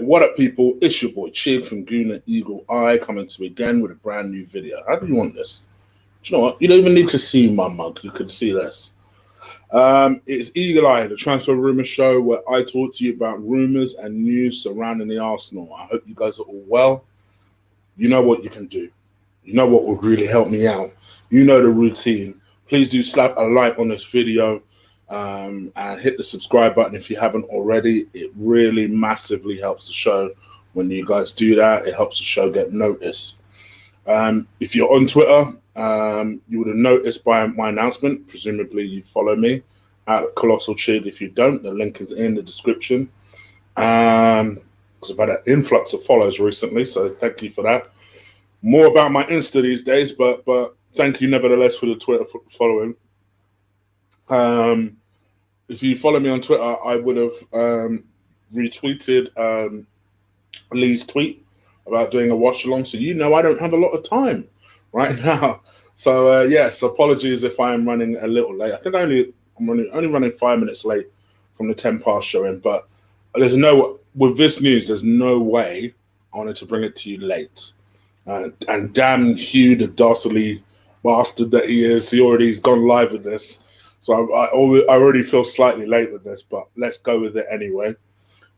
What up, people? It's your boy Chig from Guna Eagle Eye coming to you again with a brand new video. How do you want this? Do you know what? You don't even need to see my mug. You can see this. It's Eagle Eye, the transfer rumor show where I talk to you about rumors and news surrounding the Arsenal. I hope you guys are all well. You know what you can do. You know what would really help me out. You know the routine. Please do slap a like on this video. And hit the subscribe button if you haven't already. It really massively helps the show when you guys do that. It helps the show get noticed. If you're on Twitter, you would have noticed by my announcement, presumably you follow me at Colossal Chid. If you don't, the link is in the description. Because I've had an influx of follows recently, so thank you for that. More about my Insta these days, but thank you nevertheless for the Twitter following. If you follow me on Twitter, I would have retweeted Lee's tweet about doing a watch along. So you know I don't have a lot of time right now. So yes, apologies if I am running a little late. I think I'm only running 5 minutes late from the 10 past showing. But with this news, there's no way I wanted to bring it to you late. And damn Hugh, the dastardly bastard that he is, he's gone live with this. So I already feel slightly late with this, but let's go with it anyway.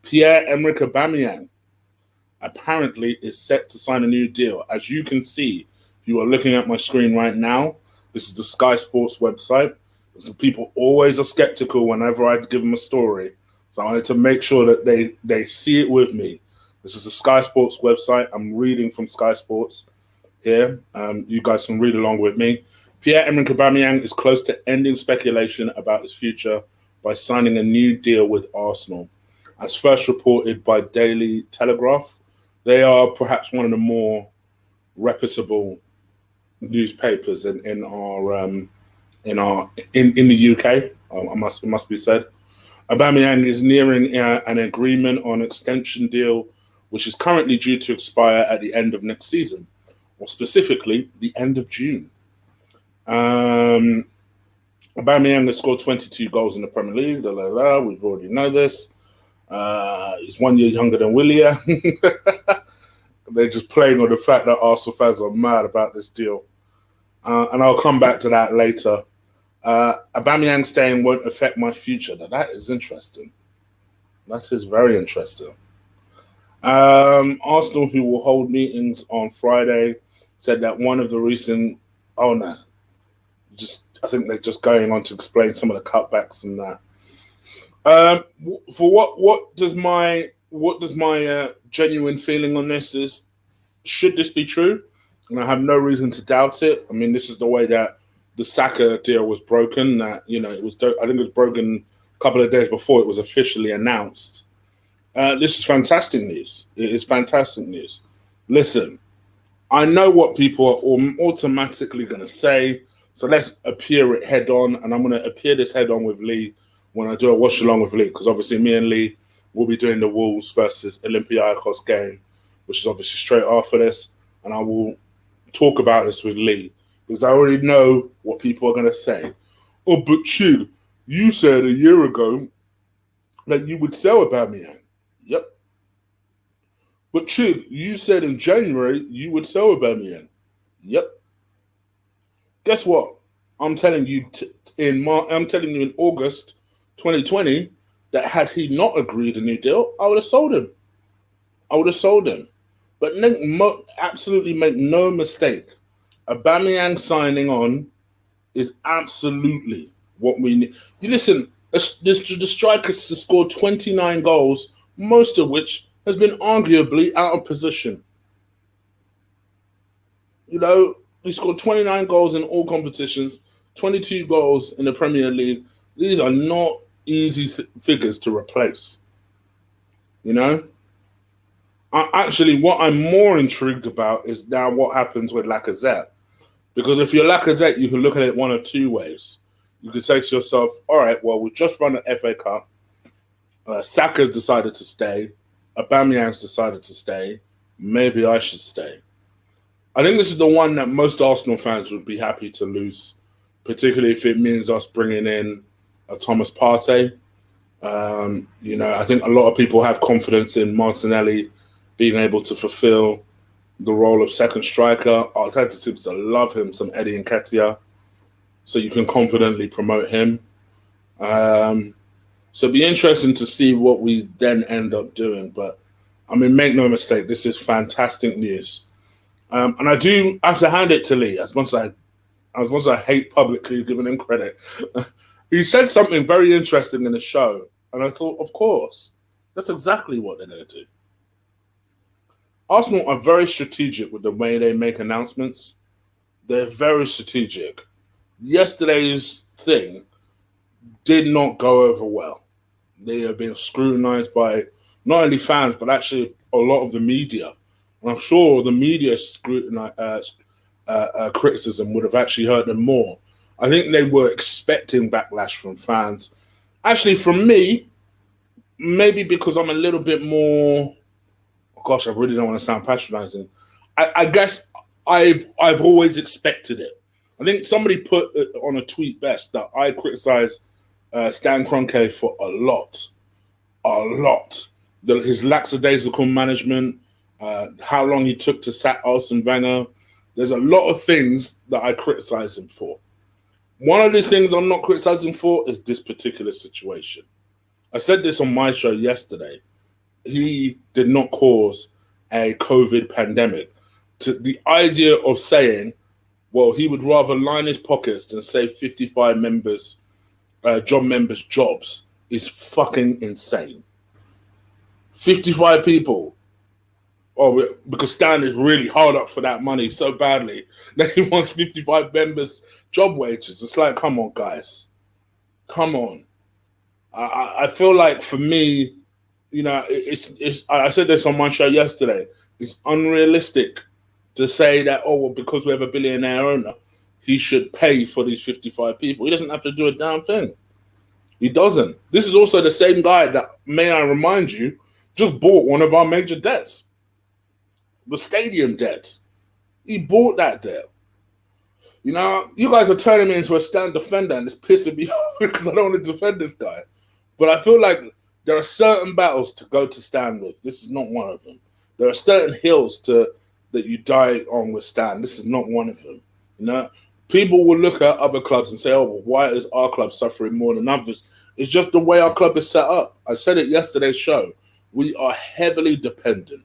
Pierre-Emerick Aubameyang apparently is set to sign a new deal. As you can see, if you are looking at my screen right now, this is the Sky Sports website. So people always are skeptical whenever I give them a story. So I wanted to make sure that they see it with me. This is the Sky Sports website. I'm reading from Sky Sports here. You guys can read along with me. Pierre-Emerick Aubameyang is close to ending speculation about his future by signing a new deal with Arsenal. As first reported by Daily Telegraph, they are perhaps one of the more reputable newspapers in the UK. It must be said. Aubameyang is nearing an agreement on an extension deal, which is currently due to expire at the end of next season, or specifically the end of June. Aubameyang has scored 22 goals in the Premier League. We've already know this. He's 1 year younger than Willian. They're just playing on the fact that Arsenal fans are mad about this deal. And I'll come back to that later. Aubameyang staying won't affect my future. Now, that is interesting. That is very interesting. Arsenal, who will hold meetings on Friday, said that one of the recent... Oh, no. I think they're just going on to explain some of the cutbacks and that. For what does my genuine feeling on this is? Should this be true? And I have no reason to doubt it. I mean, this is the way that the Saka deal was broken. That I think it was broken a couple of days before it was officially announced. This is fantastic news. It is fantastic news. Listen, I know what people are automatically going to say. So let's appear it head on, and I'm going to appear this head on with Lee when I do a watch along with Lee, because obviously me and Lee will be doing the Wolves versus Olympiacos game, which is obviously straight after this, and I will talk about this with Lee because I already know what people are going to say. Oh, but Chid, you said a year ago that you would sell Aubameyang. Yep. But Chid, you said in January you would sell Aubameyang. Yep. Guess what? I'm telling you in August 2020 that had he not agreed a new deal, I would have sold him. But absolutely make no mistake, Aubameyang signing on is absolutely what we need. You listen, the striker has scored 29 goals, most of which has been arguably out of position. He scored 29 goals in all competitions, 22 goals in the Premier League. These are not easy figures to replace. Actually, what I'm more intrigued about is now what happens with Lacazette. Because if you're Lacazette, you can look at it one of two ways. You could say to yourself, all right, well, we've just run an FA Cup. Saka's decided to stay. Aubameyang's decided to stay. Maybe I should stay. I think this is the one that most Arsenal fans would be happy to lose, particularly if it means us bringing in a Thomas Partey. I think a lot of people have confidence in Martinelli being able to fulfill the role of second striker. Arteta seems to love him some Eddie Nketiah, so you can confidently promote him. So it'd be interesting to see what we then end up doing. But I mean, make no mistake, this is fantastic news. And I do have to hand it to Lee, as much as I hate publicly giving him credit. He said something very interesting in the show, and I thought, of course, that's exactly what they're going to do. Arsenal are very strategic with the way they make announcements. They're very strategic. Yesterday's thing did not go over well. They have been scrutinized by not only fans, but actually a lot of the media. And I'm sure the media criticism would have actually hurt them more. I think they were expecting backlash from fans. Actually, from me, maybe because I'm a little bit more, gosh, I really don't want to sound patronizing. I guess I've always expected it. I think somebody put it on a tweet best that I criticize Stan Kroenke for a lot. His lackadaisical management, how long he took to sack Arsene Wenger. There's a lot of things that I criticize him for. One of the things I'm not criticizing for is this particular situation. I said this on my show yesterday. He did not cause a COVID pandemic. The idea of saying, well, he would rather line his pockets than save 55 job members' jobs is fucking insane. 55 people. Oh, because Stan is really hard up for that money so badly that he wants 55 members' job wages. It's like, come on, guys. Come on. I feel like for me, it's. I said this on my show yesterday. It's unrealistic to say that, oh, well, because we have a billionaire owner, he should pay for these 55 people. He doesn't have to do a damn thing. He doesn't. This is also the same guy that, may I remind you, just bought one of our major debts. The stadium debt. He bought that debt. You guys are turning me into a Stan defender, and it's pissing me off because I don't want to defend this guy. But I feel like there are certain battles to go to Stan with. This is not one of them. There are certain hills that you die on with Stan. This is not one of them. People will look at other clubs and say, oh, well, why is our club suffering more than others? It's just the way our club is set up. I said it yesterday's show. We are heavily dependent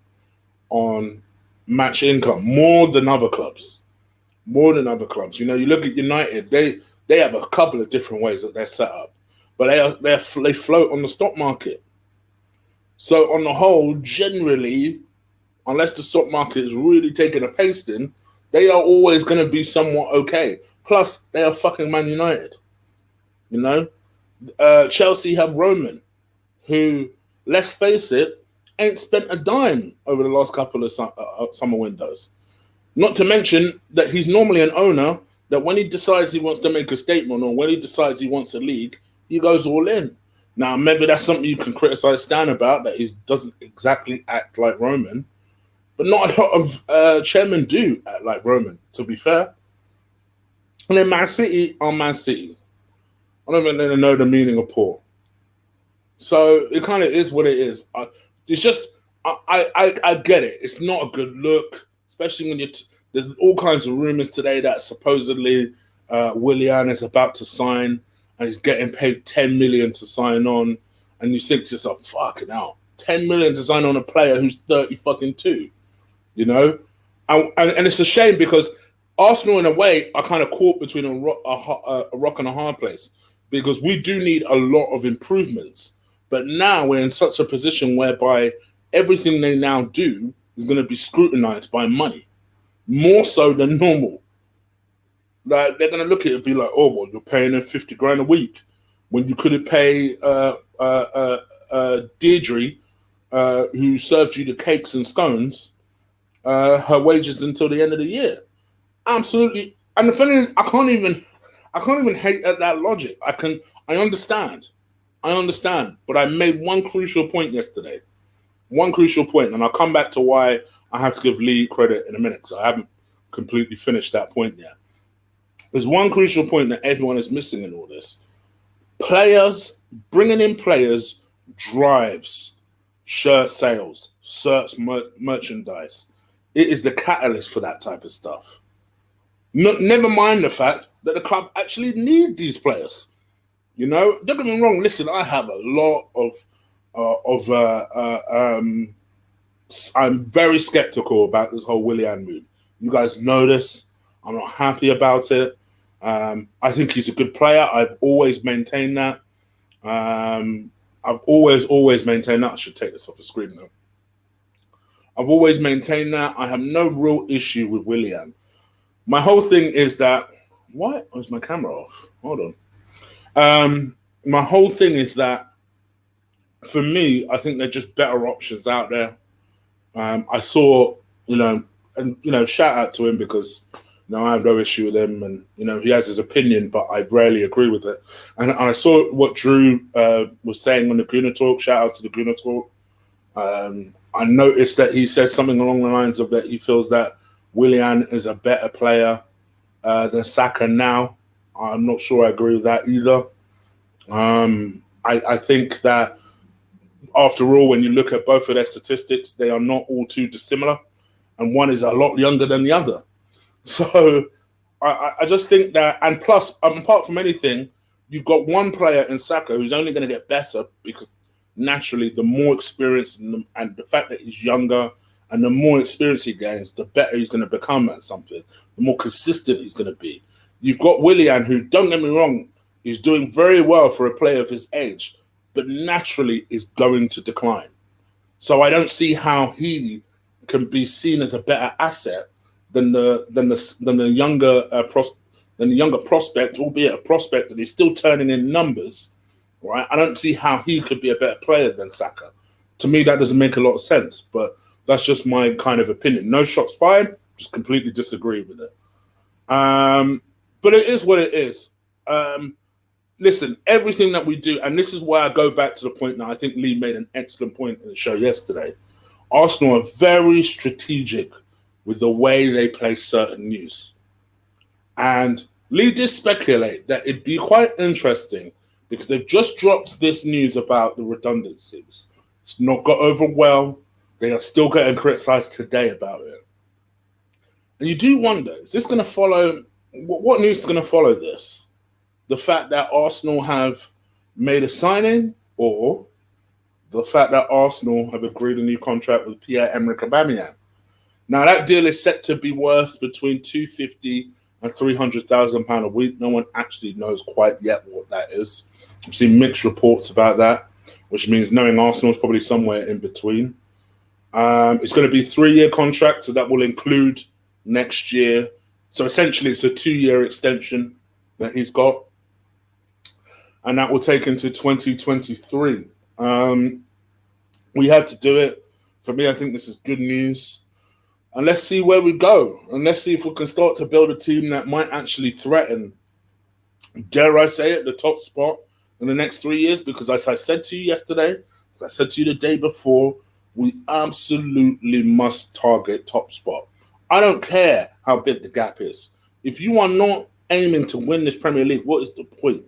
on match income more than other clubs. You look at United, they have a couple of different ways that they're set up, but they float on the stock market. So on the whole, generally, unless the stock market is really taking a pasting, they are always going to be somewhat okay. Plus, they are fucking Man United. Chelsea have Roman, who, let's face it, ain't spent a dime over the last couple of summer windows. Not to mention that he's normally an owner that when he decides he wants to make a statement or when he decides he wants a league, he goes all in. Now, maybe that's something you can criticize Stan about, that he doesn't exactly act like Roman. But not a lot of chairmen do act like Roman, to be fair. And then Man City are Man City. I don't even know the meaning of poor. So it kind of is what it is. It's just, I get it. It's not a good look, especially when there's all kinds of rumors today that supposedly Willian is about to sign and he's getting paid 10 million to sign on. And you think to yourself, fucking hell, 10 million to sign on a player who's 32, And it's a shame because Arsenal, in a way, are kind of caught between a rock and a hard place because we do need a lot of improvements. But now we're in such a position whereby everything they now do is going to be scrutinized by money, more so than normal. Like, they're going to look at it and be like, oh, well, you're paying them 50 grand a week when you couldn't pay Deirdre, who served you the cakes and scones, her wages until the end of the year. Absolutely. And the thing is, I can't even hate at that logic. I understand, but I made one crucial point yesterday. And I'll come back to why I have to give Lee credit in a minute, because I haven't completely finished that point yet. There's one crucial point that everyone is missing in all this. Players bringing in players drives shirt sales, shirts merchandise. It is the catalyst for that type of stuff. Never mind the fact that the club actually need these players. You know, don't get me wrong. Listen, I have a lot I'm very skeptical about this whole Willian move. You guys know this. I'm not happy about it. I think he's a good player. I've always maintained that. I've always maintained that. I should take this off the screen now. I've always maintained that. I have no real issue with Willian. My whole thing is that... What? Oh, is my camera off? Hold on. My whole thing is that, for me, I think there are just better options out there. I saw, shout out to him because, I have no issue with him, and he has his opinion, but I rarely agree with it. And I saw what Drew was saying on the Gooner Talk. Shout out to the Gooner Talk. I noticed that he says something along the lines of that he feels that Willian is a better player than Saka now. I'm not sure I agree with that either. I think that, after all, when you look at both of their statistics, they are not all too dissimilar, and one is a lot younger than the other. So I just think that, and plus, apart from anything, you've got one player in Saka who's only going to get better because naturally the more experience and the fact that he's younger and the more experience he gains, the better he's going to become at something, the more consistent he's going to be. You've got Willian, who, don't get me wrong, is doing very well for a player of his age, but naturally is going to decline. So I don't see how he can be seen as a better asset than the younger prospect, albeit a prospect that is still turning in numbers. Right? I don't see how he could be a better player than Saka. To me, that doesn't make a lot of sense, but that's just my kind of opinion. No shots fired, just completely disagree with it. But it is what it is. Listen, everything that we do, and this is why I go back to the point that I think Lee made an excellent point in the show yesterday. Arsenal are very strategic with the way they play certain news. And Lee did speculate that it'd be quite interesting because they've just dropped this news about the redundancies. It's not got over well. They are still getting criticised today about it. And you do wonder, is this going to follow... What news is going to follow this? The fact that Arsenal have made a signing, or the fact that Arsenal have agreed a new contract with Pierre-Emerick Aubameyang? Now, that deal is set to be worth between £250,000 and £300,000 a week. No one actually knows quite yet what that is. I've seen mixed reports about that, which means knowing Arsenal is probably somewhere in between. It's going to be a 3-year contract, so that will include next year. So essentially, it's a 2-year extension that he's got, and that will take him to 2023. We had to do it. For me, I think this is good news. And let's see where we go. And let's see if we can start to build a team that might actually threaten, dare I say it, the top spot in the next 3 years. Because as I said to you yesterday, as I said to you the day before, we absolutely must target top spot. I don't care how big the gap is. If you are not aiming to win this Premier League, what is the point?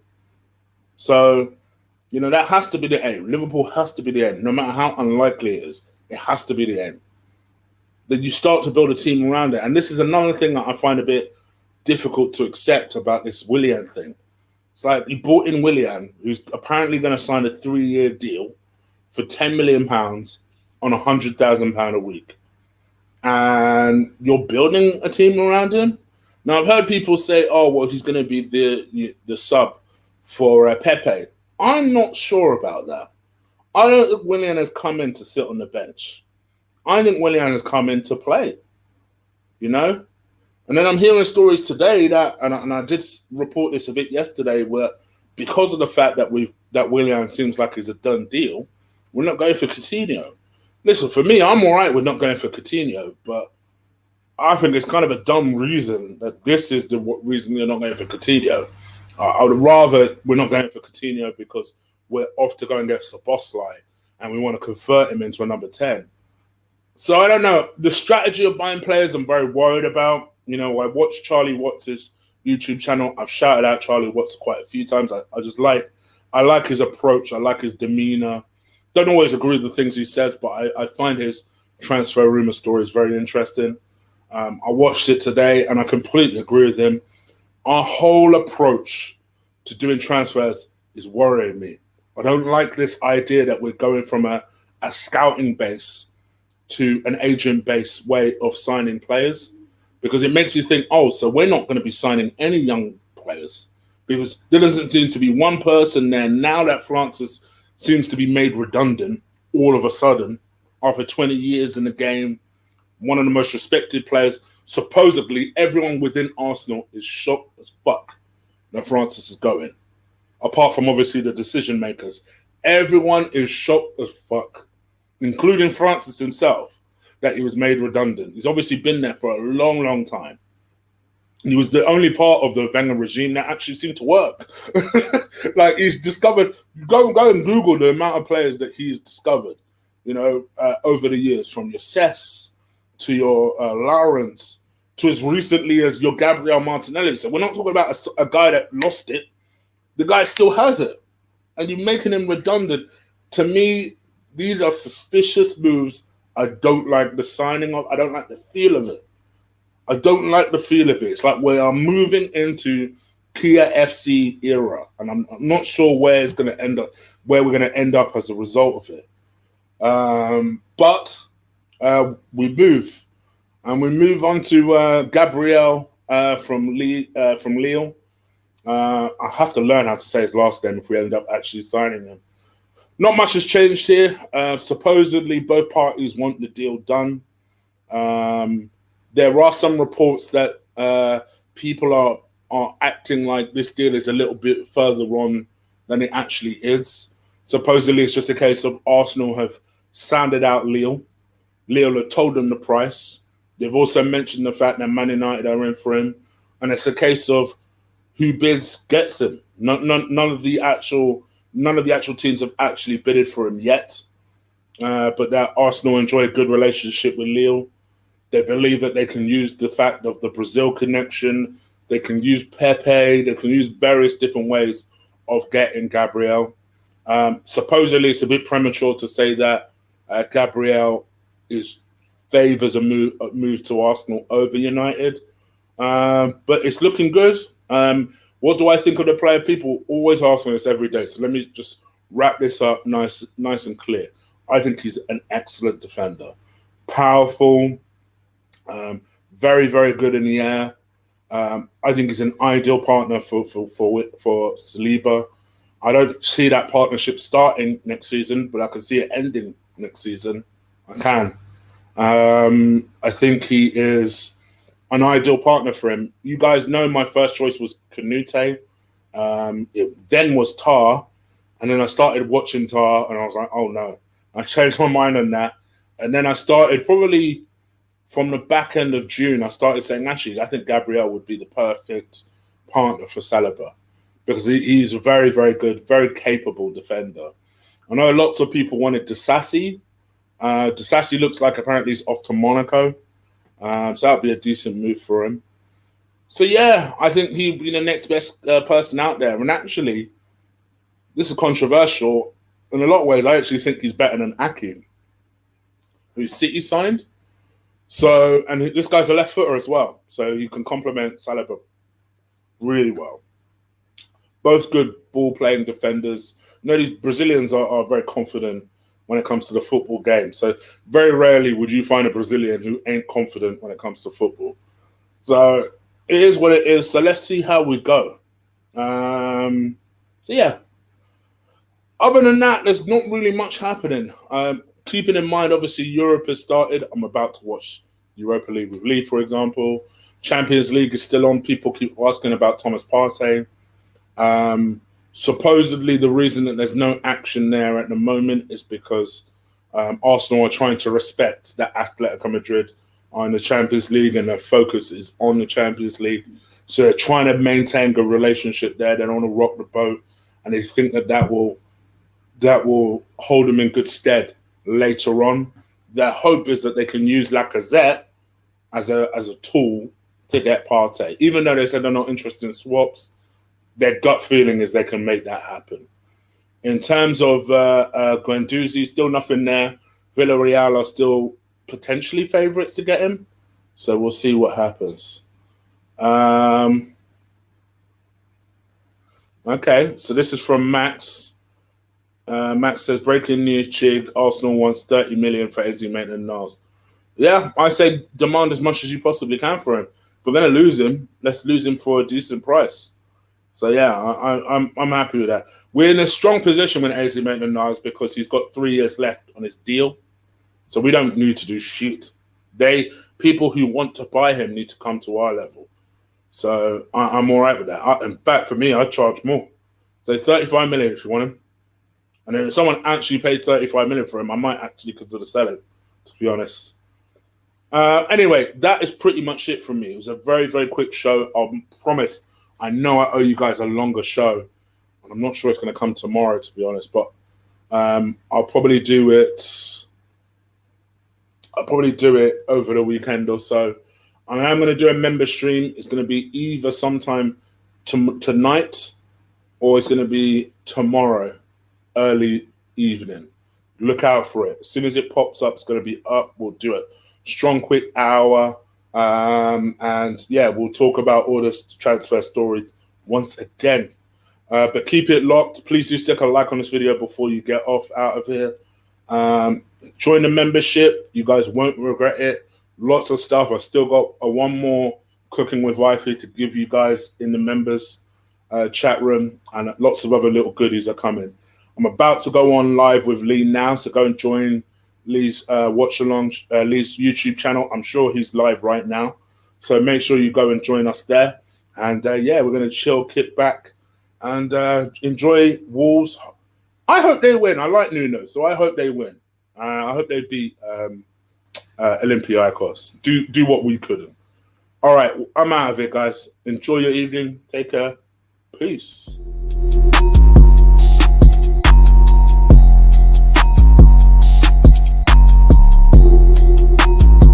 So, that has to be the aim. Liverpool has to be the aim. No matter how unlikely it is, it has to be the aim. Then you start to build a team around it. And this is another thing that I find a bit difficult to accept about this Willian thing. It's like you brought in Willian, who's apparently going to sign a 3-year deal for £10 million on £100,000 a week. And you're building a team around him. Now, I've heard people say, oh, well, he's going to be the sub for Pepe. I'm not sure about that. I don't think Willian has come in to sit on the bench. I think Willian has come in to play, And then I'm hearing stories today that, and I did report this a bit yesterday, where because of the fact that Willian seems like it's a done deal, we're not going for Coutinho. Listen, for me, I'm all right with not going for Coutinho, but I think it's kind of a dumb reason that this is the reason you're not going for Coutinho. I would rather we're not going for Coutinho because we're off to go and get Szoboszlai and we want to convert him into a number 10. So I don't know. The strategy of buying players I'm very worried about. I watched Charlie Watts' YouTube channel. I've shouted out Charlie Watts quite a few times. I just like I like his approach. I like his demeanor. Don't always agree with the things he says, but I find his transfer rumor stories very interesting. I watched it today, and I completely agree with him. Our whole approach to doing transfers is worrying me. I don't like this idea that we're going from a scouting base to an agent-based way of signing players, because it makes you think, oh, so we're not going to be signing any young players, because there doesn't seem to be one person there now that Francis seems to be made redundant all of a sudden after 20 years in the game, one of the most respected players. Supposedly, everyone within Arsenal is shocked as fuck that Francis is going. Apart from, obviously, the decision makers. Everyone is shocked as fuck, including Francis himself, that he was made redundant. He's obviously been there for a long, long time. He was the only part of the Wenger regime that actually seemed to work. Like, he's discovered, go and Google the amount of players that he's discovered, over the years, from your Cess to your Lawrence to as recently as your Gabriel Martinelli. So we're not talking about a guy that lost it. The guy still has it. And you're making him redundant. To me, these are suspicious moves. I don't like the signing of. I don't like the feel of it. I don't like the feel of it. It's like we are moving into Kia FC era, and I'm not sure where it's going to end up, where we're going to end up as a result of it. But we move, and we move on to Gabriel from Lille. I have to learn how to say his last name if we end up actually signing him. Not much has changed here. Supposedly, both parties want the deal done. There are some reports that people are acting like this deal is a little bit further on than it actually is. Supposedly, it's just a case of Arsenal have sounded out Lille. Lille have told them the price. They've also mentioned the fact that Man United are in for him. And it's a case of who bids gets him. None of the actual teams have actually bidded for him yet. But that Arsenal enjoy a good relationship with Lille. They believe that they can use the fact of the Brazil connection. They can use Pepe. They can use various different ways of getting Gabriel. Supposedly, it's a bit premature to say that Gabriel favours a move to Arsenal over United. But it's looking good. What do I think of the player? People always ask me this every day. So let me just wrap this up nice and clear. I think he's an excellent defender. Powerful. Very, very good in the air. I think he's an ideal partner for Saliba. I don't see that partnership starting next season, but I can see it ending next season. I can. I think he is an ideal partner for him. You guys know my first choice was Canute. It then was Tar. And then I started watching Tar, and I was like, oh, no. I changed my mind on that. And then I started probably from the back end of June, I started saying, actually, I think Gabriel would be the perfect partner for Saliba because he's a very, very good, very capable defender. I know lots of people wanted Disasi. Disasi looks like apparently he's off to Monaco. So that'd be a decent move for him. So, yeah, I think he'd be the next best person out there. And actually, this is controversial. In a lot of ways, I actually think he's better than Akin, who City signed. So, and this guy's a left footer as well. So you can complement Saliba really well. Both good ball-playing defenders. You know, these Brazilians are very confident when it comes to the football game. So very rarely would you find a Brazilian who ain't confident when it comes to football. So it is what it is. So let's see how we go. So yeah. Other than that, there's not really much happening. Keeping in mind, obviously, Europe has started. I'm about to watch Europa League with Lee, for example. Champions League is still on. People keep asking about Thomas Partey. Supposedly, the reason that there's no action there at the moment is because Arsenal are trying to respect that Atletico Madrid are in the Champions League and their focus is on the Champions League. So they're trying to maintain a good relationship there. They don't want to rock the boat. And they think that will hold them in good stead later on. Their hope is that they can use Lacazette as a tool to get Partey. Even though they said they're not interested in swaps, their gut feeling is they can make that happen. In terms of Guendouzi, still nothing there. Villarreal are still potentially favourites to get him. So we'll see what happens. Okay, so this is from Max. Max says, breaking news, Chig, Arsenal wants 30 million for Eze Maitland-Niles. Yeah, I say demand as much as you possibly can for him. If we're going to lose him, let's lose him for a decent price. So yeah, I'm happy with that. We're in a strong position with Eze Maitland-Niles because he's got 3 years left on his deal. So we don't need to do shit. People who want to buy him need to come to our level. So I'm all right with that. In fact, for me, I charge more. So 35 million if you want him. And then if someone actually paid 35 million for him, I might actually consider selling, to be honest. Anyway, that is pretty much it from me. It was a very, very quick show. I promise, I know I owe you guys a longer show. And I'm not sure it's going to come tomorrow, to be honest. But I'll probably do it. I'll probably do it over the weekend or so. I am going to do a member stream. It's going to be either sometime tonight or it's going to be tomorrow, early evening. Look out for it. As soon as it pops up, it's going to be up. We'll do it. Strong, quick hour. And yeah, we'll talk about all the transfer stories once again. But keep it locked. Please do stick a like on this video before you get off out of here. Join the membership. You guys won't regret it. Lots of stuff. I still got one more cooking with wifey to give you guys in the members chat room, and lots of other little goodies are coming. I'm about to go on live with Lee now, so go and join Lee's watch along, Lee's YouTube channel. I'm sure he's live right now, so make sure you go and join us there. And yeah, we're going to chill, kick back, and enjoy Wolves. I hope they win. I like Nuno, so I hope they win. I hope they beat Olympiacos. Do what we couldn't. All right, I'm out of it, guys. Enjoy your evening. Take care. Peace.